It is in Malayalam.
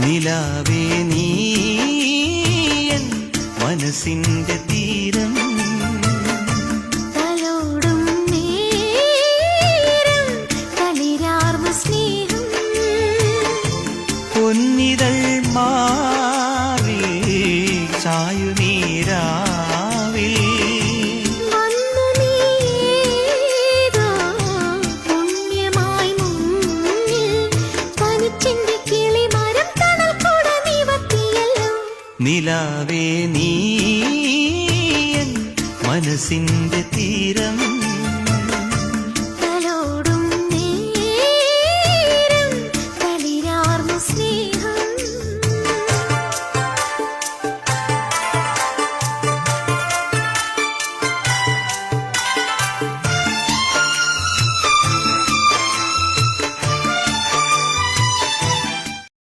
നിലാവേ നീ എൻ മനസ്സിന്റെ തീരം തലോടും നേരം തളിരാർന്ന സ്നേഹം പൊന്നിതൾ മാറി ചായുനീരാവിൽ വന്നു നീതോ പുണ്യമായി മുന്നിൽ തനിച്ചെന്റെ കിളിമരം തണൽ കൂട നിവർത്തിയല്ലോ നിലാവേ നീ എൻ മനസ്സിന്റെ തീരം തലോടും നേരം തളിരാർന്ന സ്നേഹം